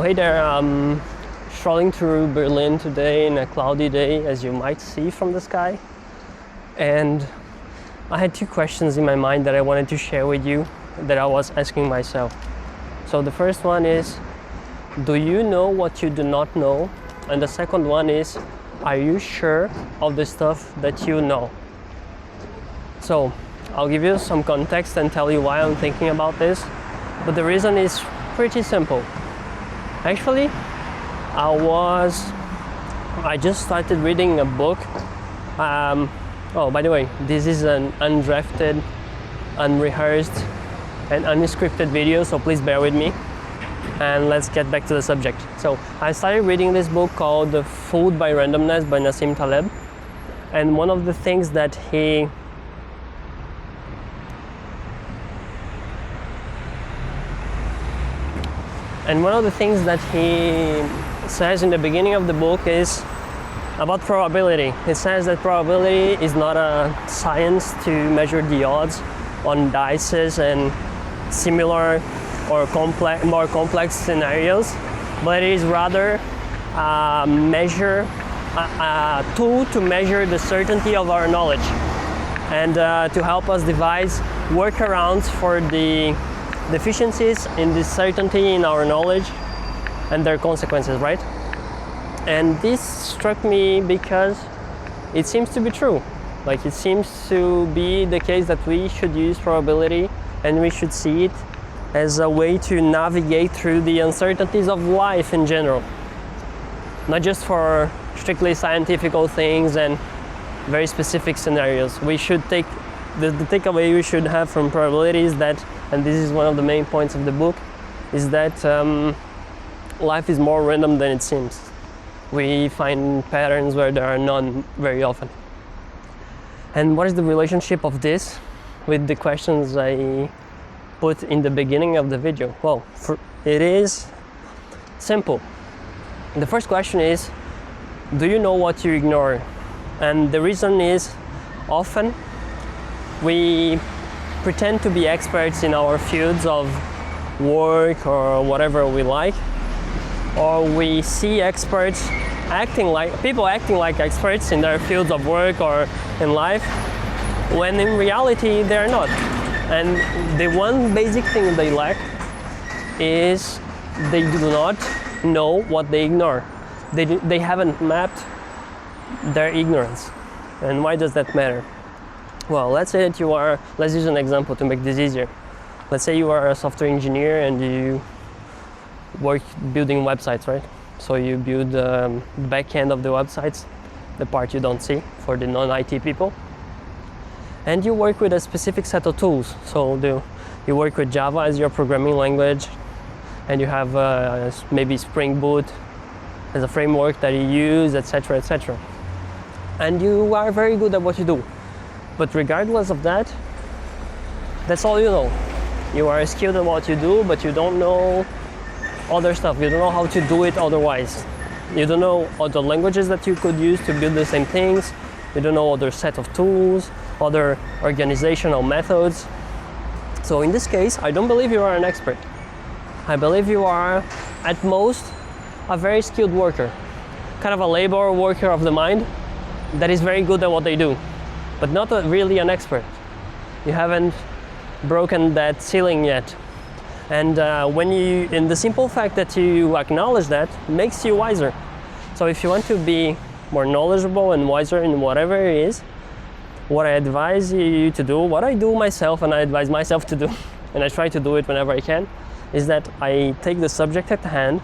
Hey there, I'm strolling through Berlin today in a cloudy day, as you might see from the sky. And I had two questions in my mind that I wanted to share with you that I was asking myself. So the first one is, do you know what you do not know? And the second one is, are you sure of the stuff that you know? So I'll give you some context and tell you why I'm thinking about this. But the reason is pretty simple. Actually, I just started reading a book. Oh, by the way, this is an undrafted, unrehearsed, and unscripted video, so please bear with me. And let's get back to the subject. So I started reading this book called Fooled by Randomness by Nassim Taleb. And one of the things that he says in the beginning of the book is about probability. It says that probability is not a science to measure the odds on dice and similar or more complex scenarios, but it is rather a tool to measure the certainty of our knowledge and to help us devise workarounds for the deficiencies in this certainty in our knowledge and their consequences, right? And this struck me because it seems to be true. Like, it seems to be the case that we should use probability and we should see it as a way to navigate through the uncertainties of life in general. Not just for strictly scientific things and very specific scenarios. We should take the takeaway we should have from probability is that, and this is one of the main points of the book, is that life is more random than it seems. We find patterns where there are none very often. And what is the relationship of this with the questions I put in the beginning of the video? Well, it is simple. The first question is, do you know what you ignore? And the reason is, often we pretend to be experts in our fields of work or whatever we like, or we see people acting like experts in their fields of work or in life, when in reality they are not. And the one basic thing they lack is they do not know what they ignore. They haven't mapped their ignorance. And why does that matter? Well, let's say that let's use an example to make this easier. Let's say you are a software engineer and you work building websites, right? So you build the back end of the websites, the part you don't see for the non-IT people. And you work with a specific set of tools. So you work with Java as your programming language, and you have maybe Spring Boot as a framework that you use, etc., etc. And you are very good at what you do. But regardless of that, that's all you know. You are skilled at what you do, but you don't know other stuff. You don't know how to do it otherwise. You don't know other languages that you could use to build the same things. You don't know other set of tools, other organizational methods. So in this case, I don't believe you are an expert. I believe you are, at most, a very skilled worker. Kind of a labor worker of the mind that is very good at what they do, but not really an expert. You haven't broken that ceiling yet. And the simple fact that you acknowledge that makes you wiser. So if you want to be more knowledgeable and wiser in whatever it is, what I advise you to do, what I do myself and I advise myself to do, and I try to do it whenever I can, is that I take the subject at hand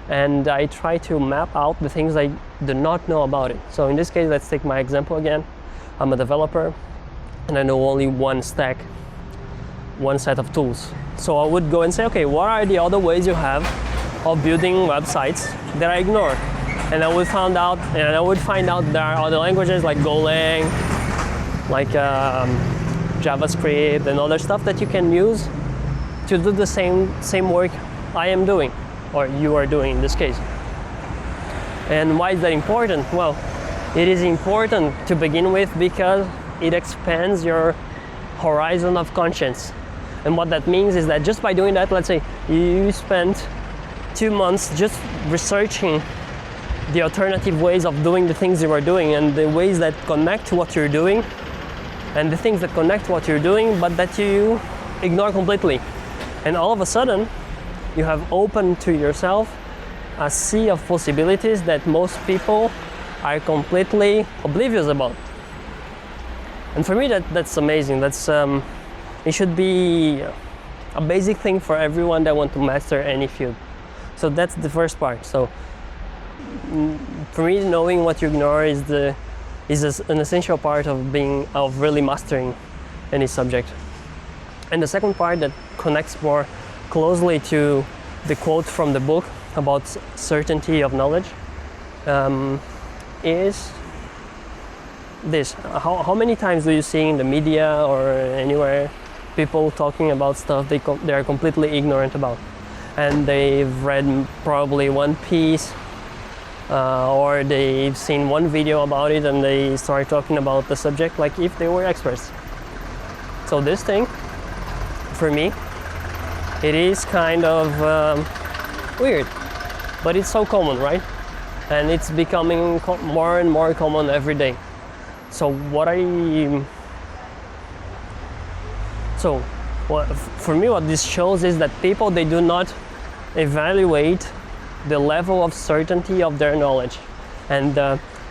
and I try to map out the things I do not know about it. So in this case, let's take my example again. I'm a developer and I know only one stack, one set of tools. So I would go and say, okay, what are the other ways you have of building websites that I ignore? And I would find out there are other languages like Golang, like JavaScript and other stuff that you can use to do the same work I am doing, or you are doing in this case. And why is that important? Well, it is important to begin with because it expands your horizon of conscience. And what that means is that just by doing that, let's say you spend 2 months just researching the alternative ways of doing the things you are doing and the ways that connect to what you're doing and the things that connect to what you're doing but that you ignore completely. And all of a sudden, you have opened to yourself a sea of possibilities that most people are completely oblivious about. And for me, that's amazing. It should be a basic thing for everyone that wants to master any field. So that's the first part. So for me, knowing what you ignore is an essential part of really mastering any subject. And the second part that connects more closely to the quote from the book about certainty of knowledge is this. How many times do you see in the media or anywhere people talking about stuff they are completely ignorant about, and they've read probably one piece or they've seen one video about it and they start talking about the subject like if they were experts. So this thing, for me, it is kind of weird, but it's so common, right? And it's becoming more and more common every day. So for me, what this shows is that people, they do not evaluate the level of certainty of their knowledge. And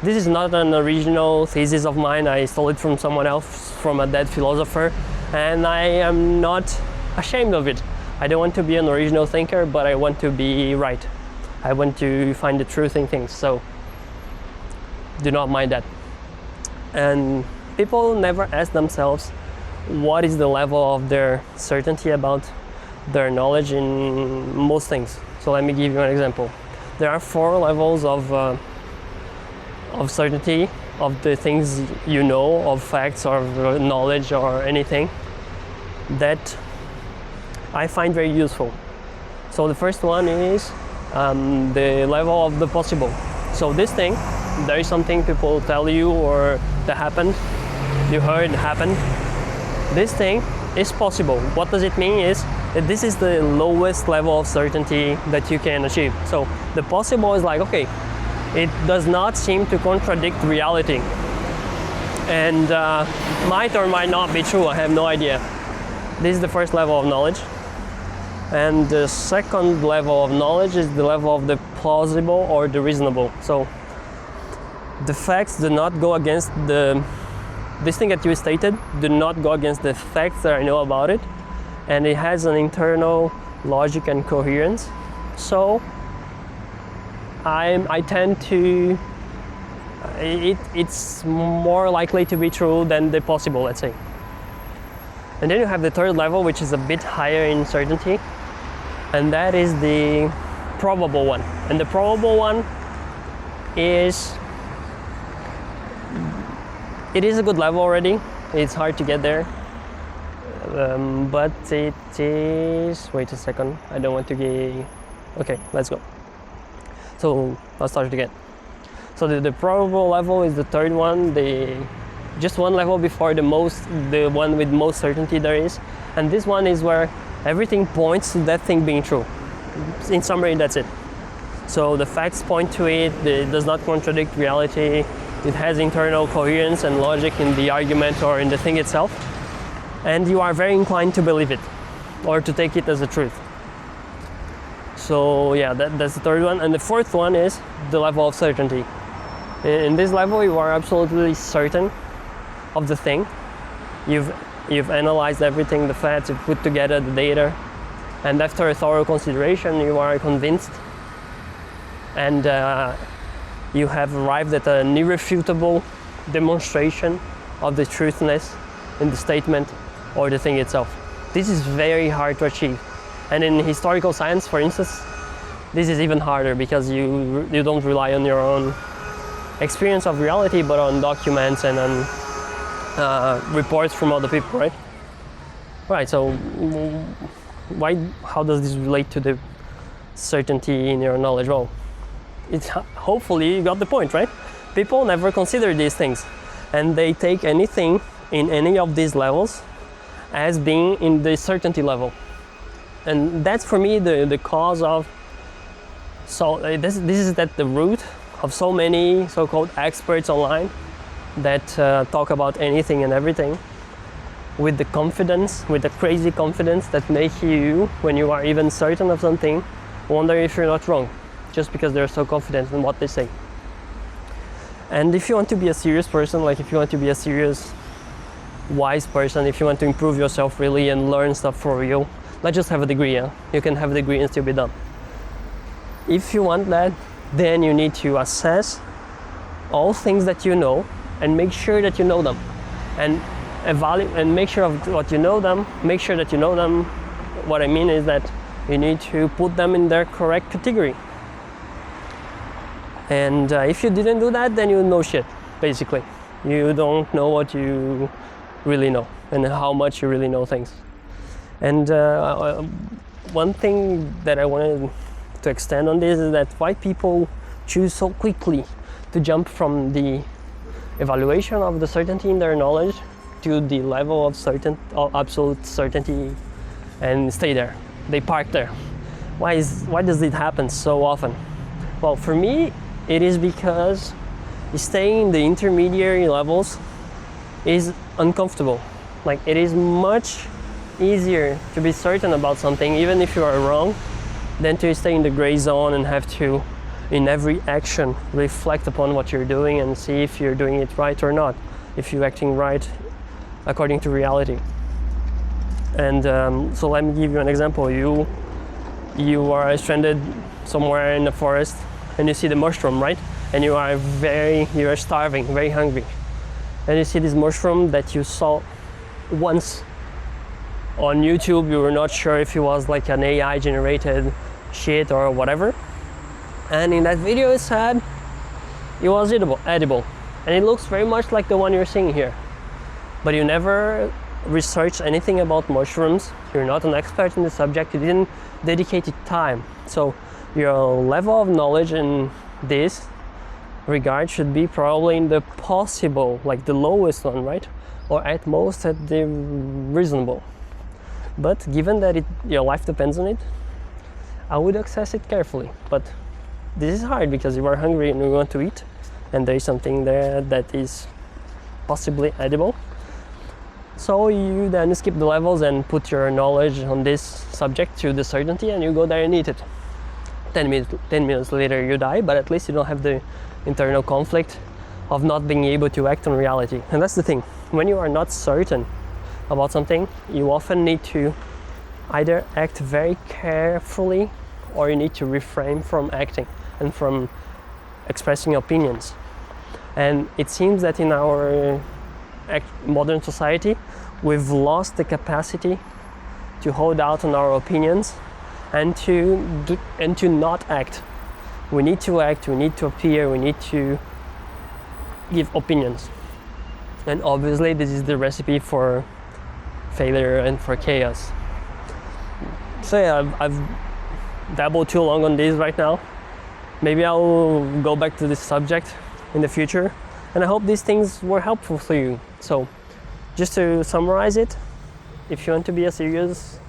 this is not an original thesis of mine. I stole it from someone else, from a dead philosopher, and I am not ashamed of it. I don't want to be an original thinker, but I want to be right. I want to find the truth in things, so do not mind that. And people never ask themselves what is the level of their certainty about their knowledge in most things. So let me give you an example. There are 4 levels of certainty of the things you know, of facts or knowledge or anything, that I find very useful. So the first one is the level of the possible. So this thing, there is something people tell you or that happened, you heard happened. This thing is possible. What does it mean is that this is the lowest level of certainty that you can achieve. So the possible is like, okay, it does not seem to contradict reality. And might or might not be true, I have no idea. This is the first level of knowledge. And the second level of knowledge is the level of the plausible or the reasonable. So the facts do not go against this thing that you stated, do not go against the facts that I know about it, and it has an internal logic and coherence. So I tend to, it's more likely to be true than the possible, let's say. And then you have the third level, which is a bit higher in certainty, and that is the probable one. And the probable one is, it is a good level already. It's hard to get there, but it is, wait a second, I don't want to get, okay, let's go. So I'll start again. So the probable level is the third one, just one level before the one with most certainty there is. And this one is where everything points to that thing being true. In summary, that's it. So the facts point to it, it does not contradict reality, it has internal coherence and logic in the argument or in the thing itself, and you are very inclined to believe it or to take it as a truth. So yeah, that's the third one. And the fourth one is the level of certainty. In this level, you are absolutely certain of the thing. You've analyzed everything, the facts, you've put together the data, and after a thorough consideration, you are convinced, and you have arrived at an irrefutable demonstration of the truthness in the statement or the thing itself. This is very hard to achieve. And in historical science, for instance, this is even harder because you don't rely on your own experience of reality, but on documents and on reports from other people, right? Right, so how does this relate to the certainty in your knowledge? Well, hopefully you got the point, right? People never consider these things, and they take anything in any of these levels as being in the certainty level. And that's for me the cause of So this is at the root of so many so-called experts online that talk about anything and everything with the confidence, with the crazy confidence that make you, when you are even certain of something, wonder if you're not wrong, just because they're so confident in what they say. And if you want to be a serious person, like if you want to be a serious, wise person, if you want to improve yourself really and learn stuff for real, not just have a degree, yeah? You can have a degree and still be dumb. If you want that, then you need to assess all things that you know and make sure that you know them. And evaluate and make sure of what you know them, make sure that you know them. What I mean is that you need to put them in their correct category. And if you didn't do that, then you know shit, basically. You don't know what you really know and how much you really know things. And one thing that I wanted to extend on this is that why people choose so quickly to jump from the evaluation of the certainty in their knowledge to the level of absolute certainty and stay there. They park there. Why does it happen so often? Well, for me, it is because staying in the intermediary levels is uncomfortable. Like, it is much easier to be certain about something, even if you are wrong, than to stay in the gray zone and have to, in every action, reflect upon what you're doing and see if you're doing it right or not, if you're acting right according to reality. And so let me give you an example. You are stranded somewhere in the forest and you see the mushroom, right? And you are starving, very hungry. And you see this mushroom that you saw once on YouTube. You were not sure if it was like an AI generated shit or whatever. And in that video it said it was edible. And it looks very much like the one you're seeing here. But you never researched anything about mushrooms. You're not an expert in the subject. You didn't dedicate time. So your level of knowledge in this regard should be probably in the possible, like the lowest one, right? Or at most at the reasonable. But given that your life depends on it, I would access it carefully. But this is hard because you are hungry and you want to eat, and there is something there that is possibly edible. So you then skip the levels and put your knowledge on this subject to the certainty, and you go there and eat it. 10 minutes later you die, but at least you don't have the internal conflict of not being able to act on reality. And that's the thing. When you are not certain about something, you often need to either act very carefully or you need to refrain from acting and from expressing opinions. And it seems that in our modern society, we've lost the capacity to hold out on our opinions and to not act. We need to act, we need to appear, we need to give opinions. And obviously this is the recipe for failure and for chaos. So yeah, I've dabbled too long on this right now. Maybe I'll go back to this subject in the future, and I hope these things were helpful for you. So just to summarize it, if you want to be a serious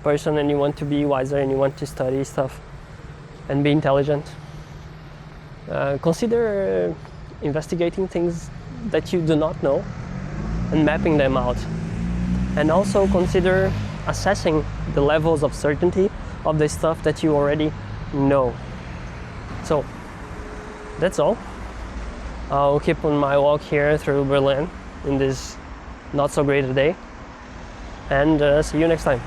person and you want to be wiser and you want to study stuff and be intelligent, consider investigating things that you do not know and mapping them out. And also consider assessing the levels of certainty of the stuff that you already know. So that's all. I'll keep on my walk here through Berlin in this not so great day, and see you next time.